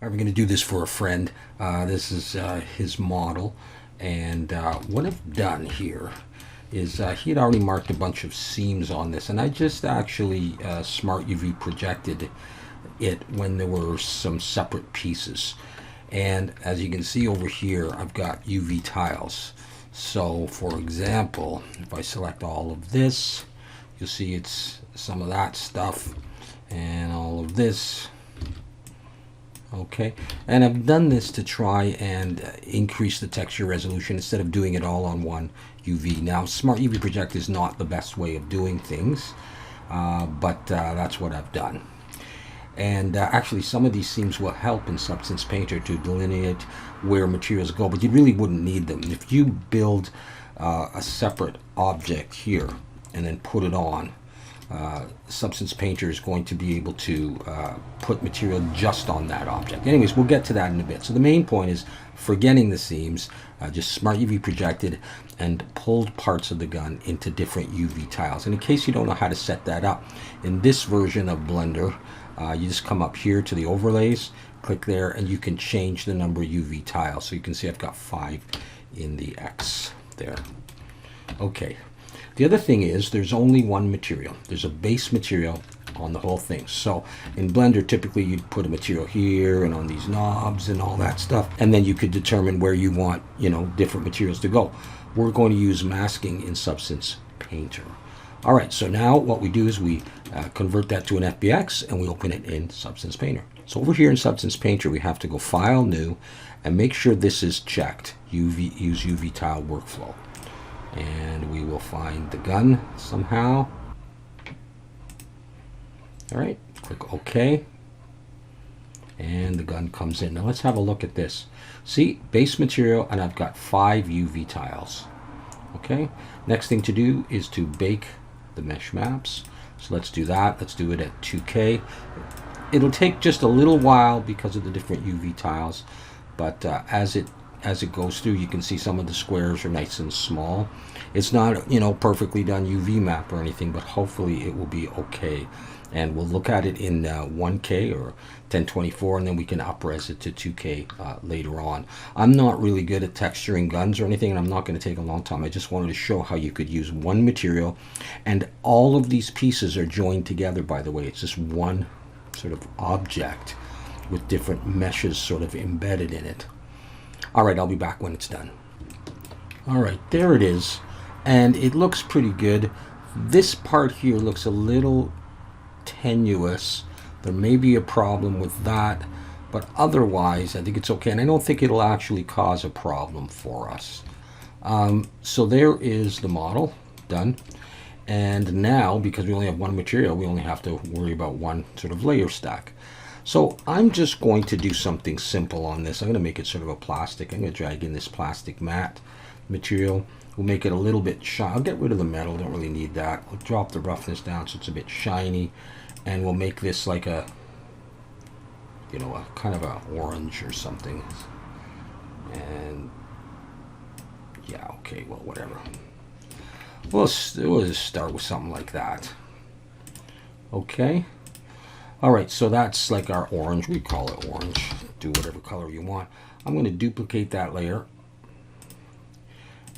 We're going to do this for a friend. This is his model, and what I've done here is he had already marked a bunch of seams on this, and I just actually smart UV projected it when there were some separate pieces. And as you can see over here, I've got UV tiles. So for example, if I select all of this, you'll see it's some of that stuff and all of this. Okay, and I've done this to try and increase the texture resolution instead of doing it all on one UV. Now, Smart UV Project is not the best way of doing things, but that's what I've done. And actually, some of these seams will help in Substance Painter to delineate where materials go, but you really wouldn't need them. If you build a separate object here and then put it on, Substance Painter is going to be able to put material just on that object. Anyways, we'll get to that in a bit. So the main point is forgetting the seams, just Smart UV projected and pulled parts of the gun into different UV tiles. And in case you don't know how to set that up, in this version of Blender, you just come up here to the overlays, click there, and you can change the number of UV tiles. So you can see I've got 5 in the X there. Okay. The other thing is there's only one material. There's a base material on the whole thing. So in Blender, typically you'd put a material here and on these knobs and all that stuff, and then you could determine where you want, different materials to go. We're going to use masking in Substance Painter. All right, so now what we do is we convert that to an FBX and we open it in Substance Painter. So over here in Substance Painter, we have to go File, New, and make sure this is checked, use UV Tile Workflow. And we will find the gun somehow. All right, click OK. And the gun comes in. Now let's have a look at this. See, base material, and I've got 5 UV tiles. Okay, next thing to do is to bake the mesh maps. So let's do that. Let's do it at 2K. It'll take just a little while because of the different UV tiles, but as it goes through, you can see some of the squares are nice and small. It's not, perfectly done UV map or anything, but hopefully it will be okay. And we'll look at it in 1K or 1024, and then we can up-res it to 2K later on. I'm not really good at texturing guns or anything, and I'm not going to take a long time. I just wanted to show how you could use one material, and all of these pieces are joined together, by the way. It's just one sort of object with different meshes sort of embedded in it. All right, I'll be back when it's done. All right, there it is. And it looks pretty good. This part here looks a little tenuous. There may be a problem with that, but otherwise, I think it's okay. And I don't think it'll actually cause a problem for us. So there is the model done. And now, because we only have one material, we only have to worry about one sort of layer stack. So I'm just going to do something simple on this. I'm going to make it sort of a plastic. I'm going to drag in this plastic matte material. We'll make it a little bit shiny. I'll get rid of the metal. Don't really need that. We'll drop the roughness down so it's a bit shiny. And we'll make this like a, a kind of a orange or something. And yeah, okay, well, whatever. We'll just start with something like that. Okay. All right, so that's like our orange. We call it orange. Do whatever color you want. I'm going to duplicate that layer.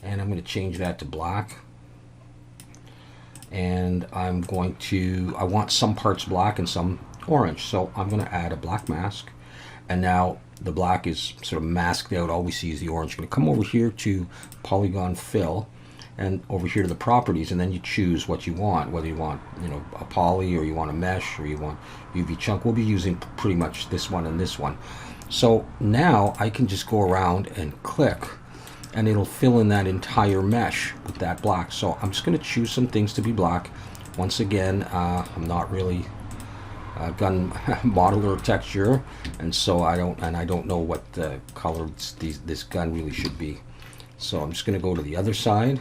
And I'm going to change that to black. And I want some parts black and some orange. So I'm going to add a black mask. And now the black is sort of masked out. All we see is the orange. I'm going to come over here to Polygon Fill. And over here to the properties, and then you choose what you want, whether you want, a poly, or you want a mesh, or you want UV chunk. We'll be using pretty much this one and this one. So now I can just go around and click, and it'll fill in that entire mesh with that black. So I'm just going to choose some things to be black. Once again, I'm not really a gun modeler or texture, and so I don't know what the color this gun really should be. So I'm just going to go to the other side.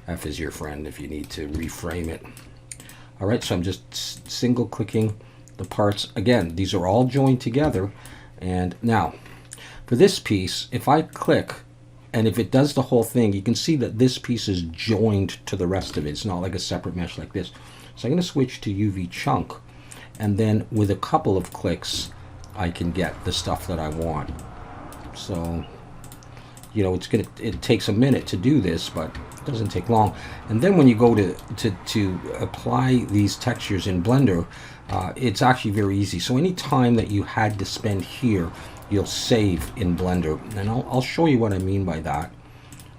F is your friend if you need to reframe it. All right, so I'm just single clicking the parts. Again, these are all joined together. And now for this piece, if I click, and if it does the whole thing, you can see that this piece is joined to the rest of it. It's not like a separate mesh like this. So I'm going to switch to UV chunk, and then with a couple of clicks I can get the stuff that I want. So, you know, it takes a minute to do this, but it doesn't take long. And then when you go to apply these textures in Blender, it's actually very easy. So any time that you had to spend here, you'll save in Blender. And I'll show you what I mean by that.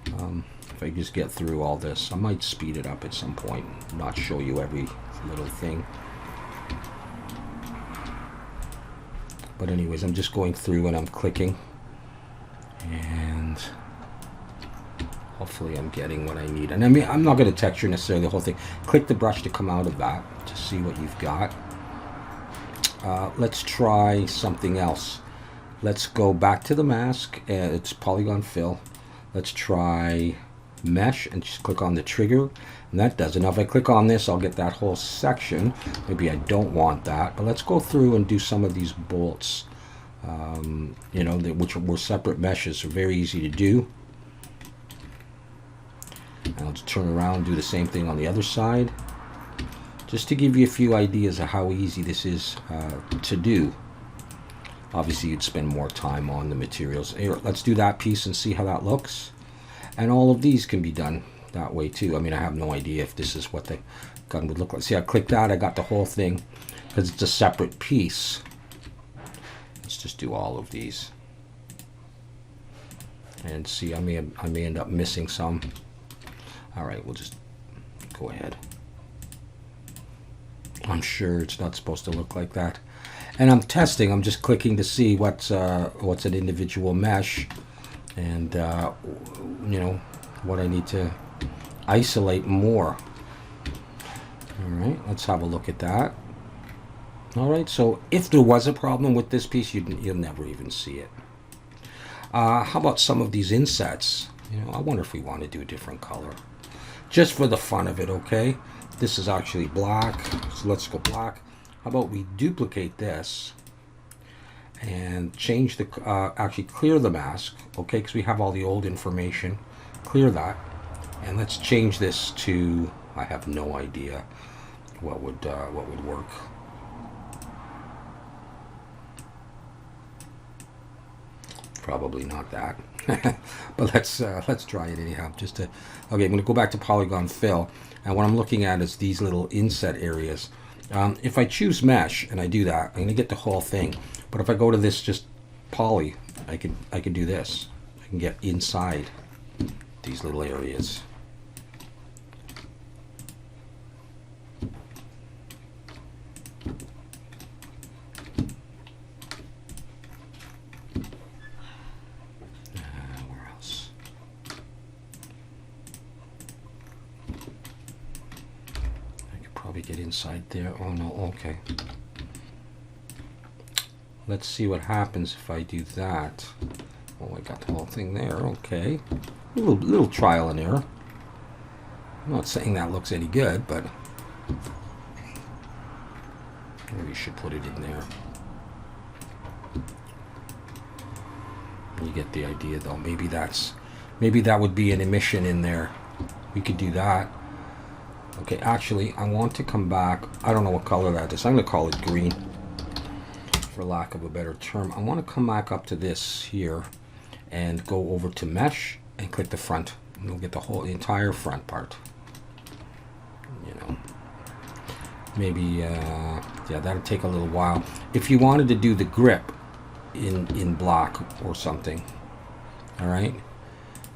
If I just get through all this, I might speed it up at some point, not show you every little thing. But anyways, I'm just going through and I'm clicking, and hopefully I'm getting what I need. And I mean, I'm not going to texture necessarily the whole thing. Click the brush to come out of that to see what you've got. Let's try something else. Let's go back to the mask. It's polygon fill. Let's try mesh and just click on the trigger, and that does it. Now if I click on this, I'll get that whole section. Maybe I don't want that, but let's go through and do some of these bolts, you know, which were separate meshes, so very easy to do. And I'll just turn around and do the same thing on the other side, just to give you a few ideas of how easy this is to do. Obviously you'd spend more time on the materials. Here, let's do that piece and see how that looks. And all of these can be done that way too. I mean, I have no idea if this is what the gun would look like. See, I clicked that, I got the whole thing because it's a separate piece. Let's just do all of these. And see, I may end up missing some. All right, we'll just go ahead. I'm sure it's not supposed to look like that. And I'm testing, I'm just clicking to see what's an individual mesh, and you know, what I need to isolate more. All right, let's have a look at that. All right, so if there was a problem with this piece, you'll never even see it. How about some of these insets? You know, I wonder if we want to do a different color, just for the fun of it. Okay, this is actually black, so let's go black. How about we duplicate this and change the, actually clear the mask, okay, because we have all the old information. Clear that, and let's change this to, I have no idea what would work. Probably not that, but let's try it anyhow. Just to, okay, I'm going to go back to polygon fill, and what I'm looking at is these little inset areas. If I choose mesh and I do that, I'm going to get the whole thing. But if I go to this just poly, I can do this. I can get inside these little areas. Where else? I could probably get inside there. Oh no, okay. Let's see what happens if I do that. Oh, I got the whole thing there. Okay. A little trial and error. I'm not saying that looks any good, but maybe you should put it in there. You get the idea though. Maybe that would be an emission in there. We could do that. Okay, actually I want to come back. I don't know what color that is. I'm going to call it green, for lack of a better term. I want to come back up to this here and go over to mesh and click the front. And we'll get the entire front part. You know, maybe yeah, that'll take a little while. If you wanted to do the grip in black or something, all right,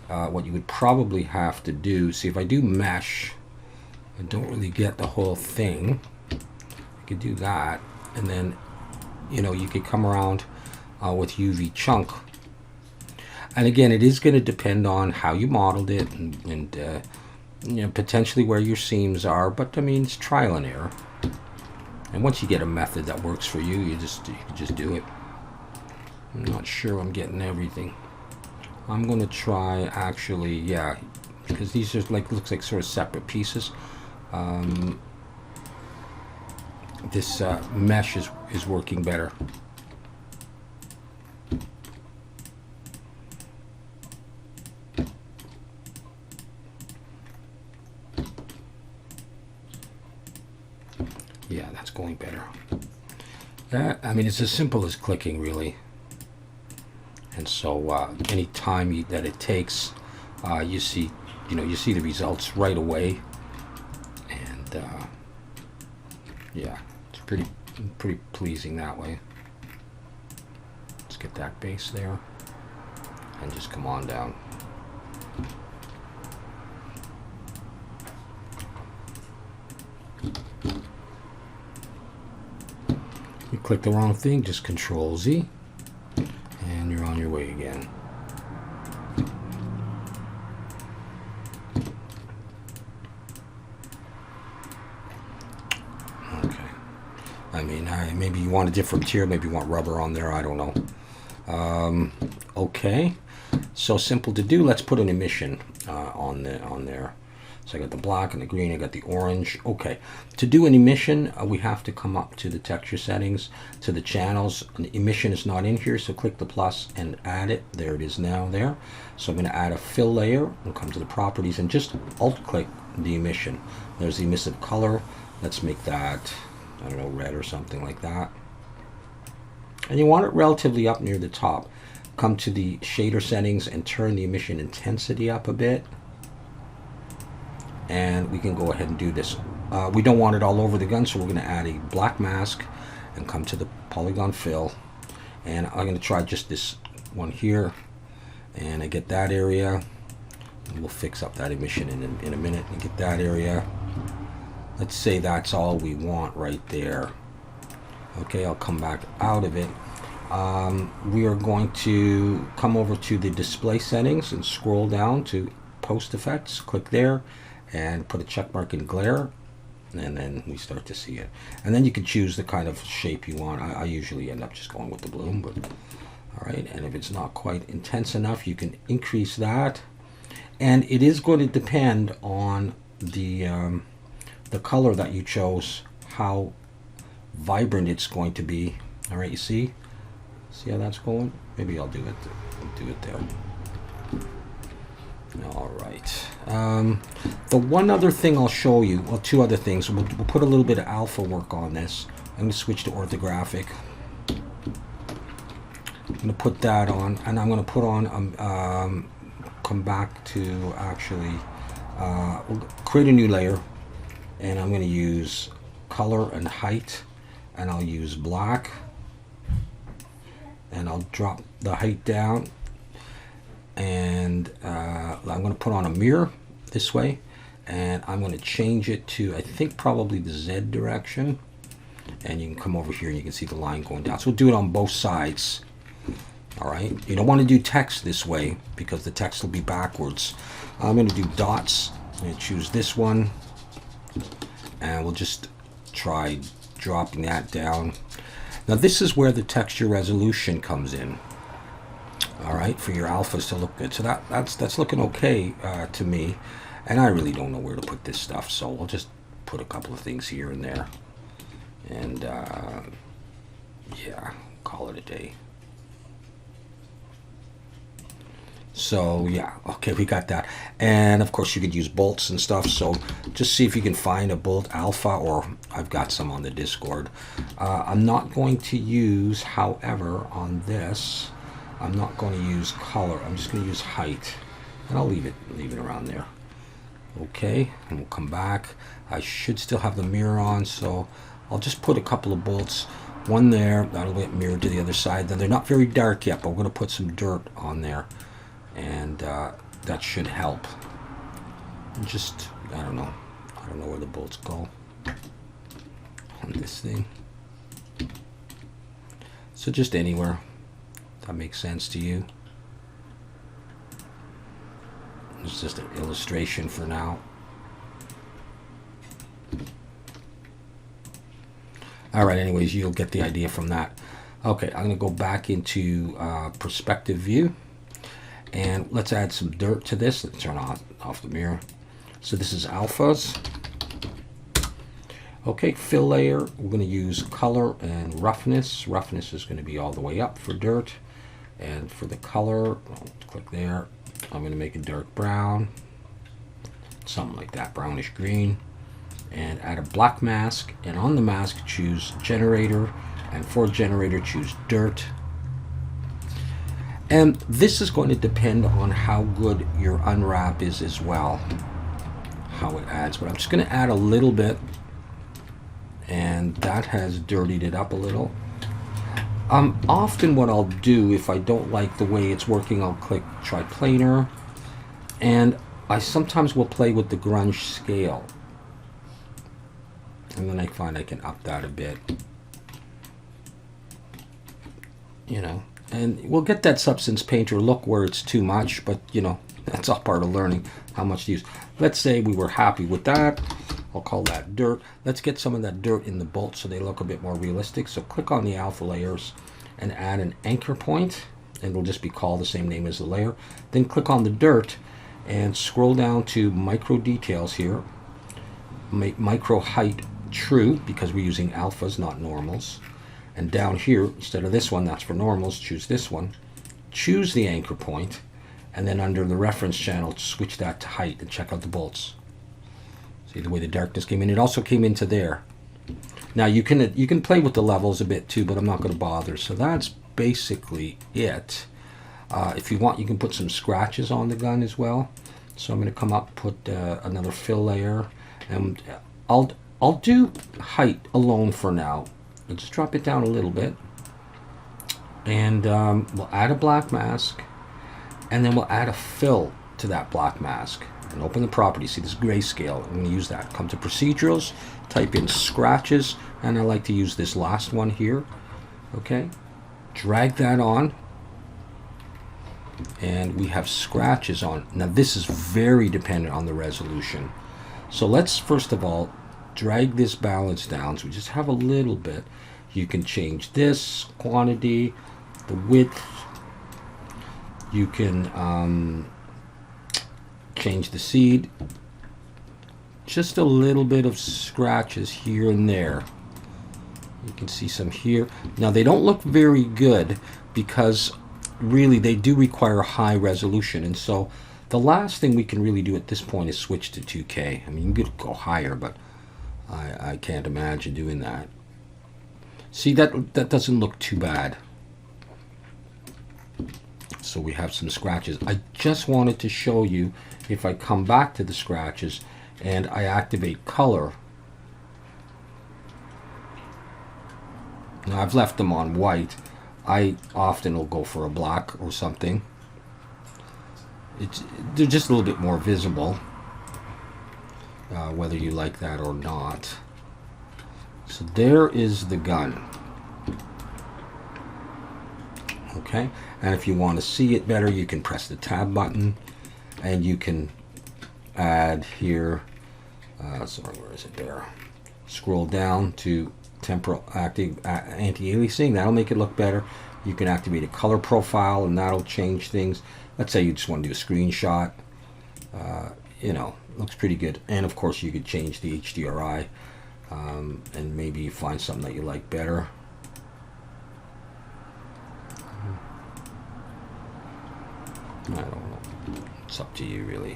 what you would probably have to do, see if I do mesh, I don't really get the whole thing. I could do that, and then, you know, you could come around with UV chunk. And again, it is going to depend on how you modeled it and you know, potentially where your seams are. But I mean, it's trial and error. And once you get a method that works for you, you can just do it. I'm not sure I'm getting everything. I'm going to try actually, yeah, because these are like, looks like sort of separate pieces. This mesh is working better. that's going better. That, I mean, it's as simple as clicking, really. And so any time that it takes, you see the results right away. And yeah, it's pretty pleasing that way. Let's get that base there, and just come on down. You click the wrong thing, just Control Z, and you're on your way again. Okay. I mean, maybe you want a different material, maybe you want rubber on there, I don't know. Okay, so simple to do. Let's put an emission on there. So I got the black and the green, I got the orange. Okay, to do an emission, we have to come up to the texture settings, to the channels. An emission is not in here, so click the plus and add it. There it is now there. So I'm going to add a fill layer and come to the properties and just alt-click the emission. There's the emissive color. Let's make that, I don't know, red or something like that. And you want it relatively up near the top. Come to the shader settings and turn the emission intensity up a bit. And we can go ahead and do this. We don't want it all over the gun, so we're going to add a black mask and come to the polygon fill. And I'm going to try just this one here. And I get that area. And we'll fix up that emission in a minute and get that area. Let's say that's all we want right there. Okay, I'll come back out of it. We are going to come over to the display settings and scroll down to post effects. Click there and put a check mark in glare, and then we start to see it. And then you can choose the kind of shape you want. I usually end up just going with the bloom, but all right. And if it's not quite intense enough, you can increase that. And it is going to depend on the color that you chose, how vibrant it's going to be. All right, you see how that's going? Maybe I'll do it there. All right. The one other thing I'll show you, well, two other things. We'll put a little bit of alpha work on this. I'm going to switch to orthographic. I'm going to put that on, and I'm going to put on, come back to actually we'll create a new layer, and I'm going to use color and height, and I'll use black, and I'll drop the height down. And I'm going to put on a mirror this way, and I'm going to change it to, I think, probably the Z direction. And you can come over here and you can see the line going down. So we'll do it on both sides. All right. You don't want to do text this way because the text will be backwards. I'm going to do dots. I'm going to choose this one, and we'll just try dropping that down. Now this is where the texture resolution comes in. All right, for your alphas to look good. So that's looking okay to me, and I really don't know where to put this stuff, so I'll just put a couple of things here and there, and yeah, call it a day. So yeah, okay, we got that. And of course you could use bolts and stuff, so just see if you can find a bolt alpha, or I've got some on the Discord. I'm not going to use, however, on this, I'm not going to use color. I'm just going to use height, and I'll leave it around there. Okay, and we'll come back. I should still have the mirror on, so I'll just put a couple of bolts, one there, that'll get mirrored to the other side. Then they're not very dark yet, but we're going to put some dirt on there, and that should help. Just, I don't know where the bolts go on this thing. So just anywhere. That makes sense to you. It's just an illustration for now. All right, anyways, you'll get the idea from that. Okay, I'm going to go back into perspective view, and let's add some dirt to this. Let's turn off the mirror. So this is alphas. Okay, fill layer. We're going to use color and roughness. Roughness is going to be all the way up for dirt. And for the color, I'll click there. I'm going to make it dark brown, something like that, brownish green. and add a black mask, and on the mask choose generator, and for generator choose dirt. And this is going to depend on how good your unwrap is as well, how it adds. But I'm just going to add a little bit, and that has dirtied it up a little. Often what I'll do, if I don't like the way it's working, I'll click try planar, and I sometimes will play with the grunge scale, and then I find I can up that a bit, you know, and we'll get that substance painter look where it's too much, but you know, that's all part of learning how much to use. Let's say we were happy with that. I'll call that dirt. Let's get some of that dirt in the bolts so they look a bit more realistic. So click on the alpha layers and add an anchor point, and it'll just be called the same name as the layer. Then click on the dirt and scroll down to micro details here. Make micro height true because we're using alphas, not normals. And down here, instead of this one, that's for normals, choose this one. Choose the anchor point, and then under the reference channel, switch that to height and check out the bolts. See the way the darkness came in? It also came into there. Now you can play with the levels a bit too, but I'm not going to bother. So that's basically it. If you want, you can put some scratches on the gun as well. So I'm going to come up, put another fill layer, and I'll do height alone for now. I'll just drop it down a little bit, and we'll add a black mask, and then we'll add a fill to that black mask. And open the properties. See this grayscale. I'm going to use that. Come to procedurals, type in scratches, and I like to use this last one here. Okay, drag that on, and we have scratches on. Now this is very dependent on the resolution. So let's first of all drag this balance down so we just have a little bit. You can change this quantity, the width. You can change the seed. Just a little bit of scratches here and there. You can see some here. Now they don't look very good because really they do require high resolution, and so the last thing we can really do at this point is switch to 2K. I mean, you could go higher, but I can't imagine doing that. See, that doesn't look too bad. So we have some scratches. I just wanted to show you, if I come back to the scratches and I activate color. Now I've left them on white. I often will go for a black or something. They're just a little bit more visible, whether you like that or not. So there is the gun. Okay, and if you want to see it better, you can press the tab button, and you can add here, sorry, where is it there? Scroll down to temporal active anti-aliasing. That'll make it look better. You can activate a color profile, and that'll change things. Let's say you just want to do a screenshot. You know, looks pretty good. And of course, you could change the HDRI, and maybe you find something that you like better. I don't know. It's up to you, really.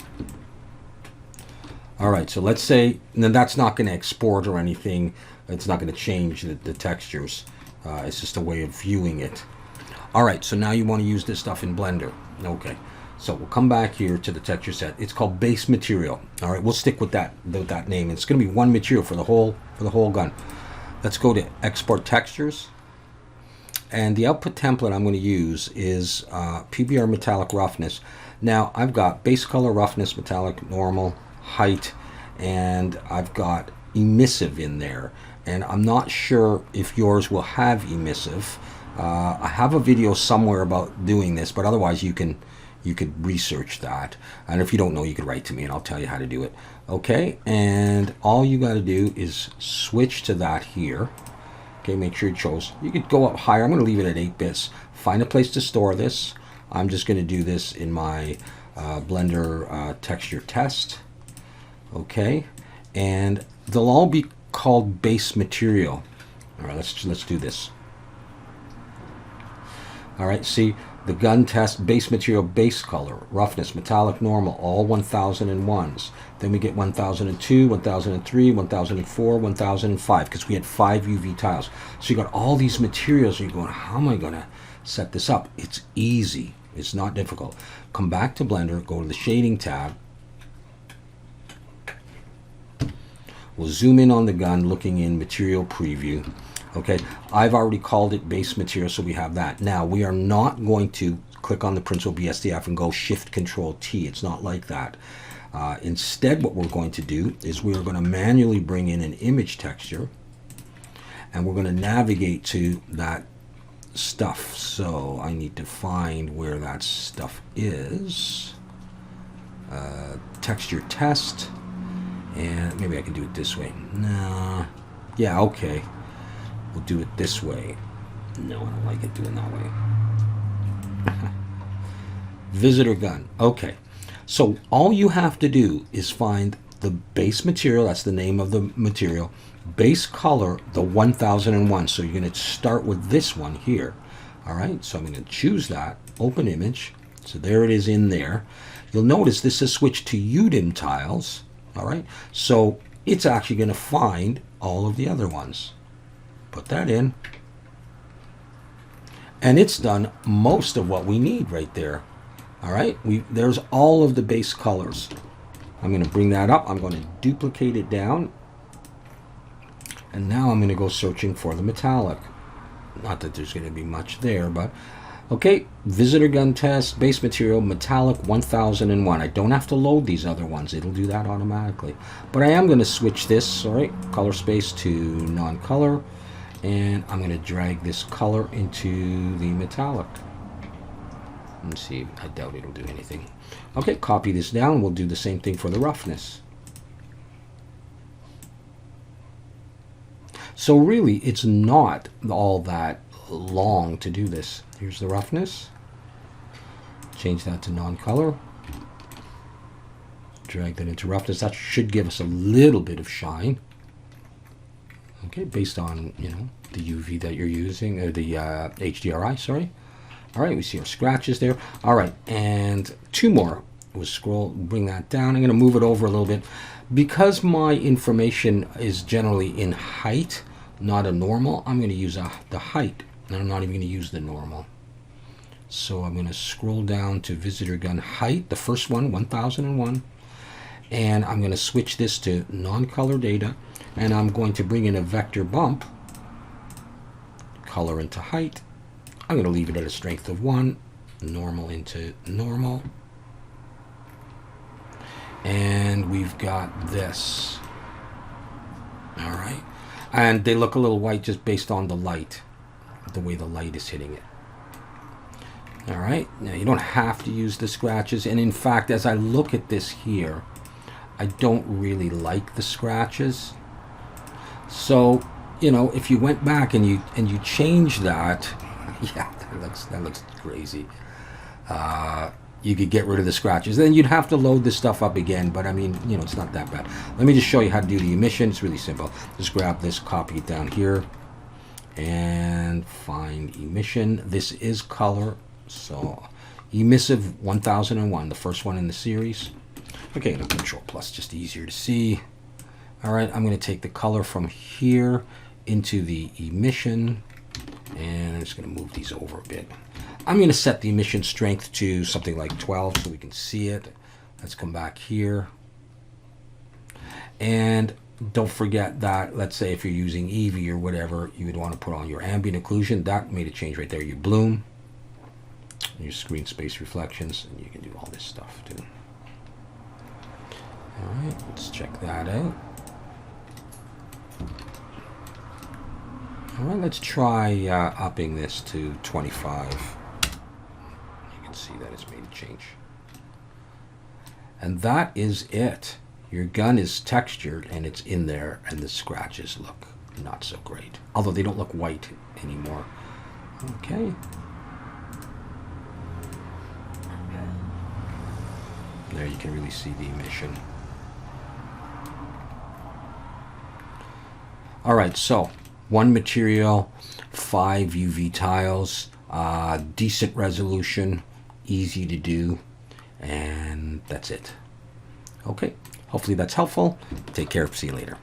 All right, so let's say, and then that's not going to export or anything. It's not going to change the textures. It's just a way of viewing it. All right, so now you want to use this stuff in Blender. Okay, so we'll come back here to the texture set. It's called base material. All right, we'll stick with that name. It's going to be one material for the whole gun. Let's go to export textures. And the output template I'm going to use is PBR metallic roughness. Now I've got base color, roughness, metallic, normal, height, and I've got emissive in there. And I'm not sure if yours will have emissive. I have a video somewhere about doing this, but otherwise you could research that. And if you don't know, you could write to me and I'll tell you how to do it. Okay, and all you got to do is switch to that here. Okay, make sure it shows. You could go up higher. I'm going to leave it at 8 bits. Find a place to store this. I'm just going to do this in my Blender texture test. Okay, and they'll all be called base material. All right, let's do this. All right, see, The gun test, base material, base color, roughness, metallic, normal, all 1001s. Then we get 1002, 1003, 1004, 1005, because we had 5 UV tiles. So you got all these materials, and you're going, how am I going to set this up? It's easy. It's not difficult. Come back to Blender, go to the shading tab. We'll zoom in on the gun, looking in material preview. Okay, I've already called it base material, so we have that. Now, we are not going to click on the principal BSDF and go Shift Control T. It's not like that. Instead, what we're going to do is we are going to manually bring in an image texture, and we're going to navigate to that stuff. So I need to find where that stuff is. Texture test, and maybe I can do it this way. No, yeah, okay. We'll do it this way. No, I don't like it doing that way. Visitor gun. Okay. So all you have to do is find the base material. That's the name of the material. Base color, the 1001. So you're going to start with this one here. All right. So I'm going to choose that. Open image. So there it is in there. You'll notice this is switched to UDIM tiles. All right. So it's actually going to find all of the other ones. Put that in, and it's done most of what we need right there. All right, there's all of the base colors. I'm going to bring that up. I'm going to duplicate it down, and now I'm going to go searching for the metallic. Not that there's going to be much there, but okay. Visitor gun test, base material, metallic 1001. I don't have to load these other ones. It'll do that automatically. But I am going to switch this, all right, color space to non-color. And I'm going to drag this color into the metallic. Let's see, I doubt it'll do anything. Okay, copy this down. We'll do the same thing for the roughness. So really, it's not all that long to do this. Here's the roughness. Change that to non-color. Drag that into roughness. That should give us a little bit of shine. Okay, based on, you know, the UV that you're using, or the HDRI, sorry. All right, we see our scratches there. All right, and 2 more. We'll scroll, bring that down. I'm going to move it over a little bit. Because my information is generally in height, not a normal, I'm going to use the height. And I'm not even going to use the normal. So I'm going to scroll down to visitor gun height, the first one, 1001. And I'm going to switch this to non-color data. And I'm going to bring in a vector bump, color into height. I'm going to leave it at a strength of 1, normal into normal. And we've got this. All right. And they look a little white just based on the light, the way the light is hitting it. All right. Now, you don't have to use the scratches. And in fact, as I look at this here, I don't really like the scratches. So, you know, if you went back and you change that, yeah, that looks crazy. You could get rid of the scratches. Then you'd have to load this stuff up again, but I mean, you know, it's not that bad. Let me just show you how to do the emission. It's really simple. Just grab this, copy it down here, and find emission. This is color, so emissive 1001, the first one in the series. Okay, no, Control Plus, just easier to see. All right, I'm going to take the color from here into the emission, and I'm just going to move these over a bit. I'm going to set the emission strength to something like 12 so we can see it. Let's come back here. And don't forget that, let's say if you're using Eevee or whatever, you would want to put on your ambient occlusion. That made a change right there. Your bloom, your screen space reflections, and you can do all this stuff too. All right, let's check that out. All right, let's try upping this to 25. You can see that it's made a change. And that is it. Your gun is textured and it's in there, and the scratches look not so great. Although they don't look white anymore. Okay. There you can really see the emission. All right, so one material, 5 UV tiles. decent resolution, easy to do, and that's it. Okay, hopefully that's helpful. Take care. See you later.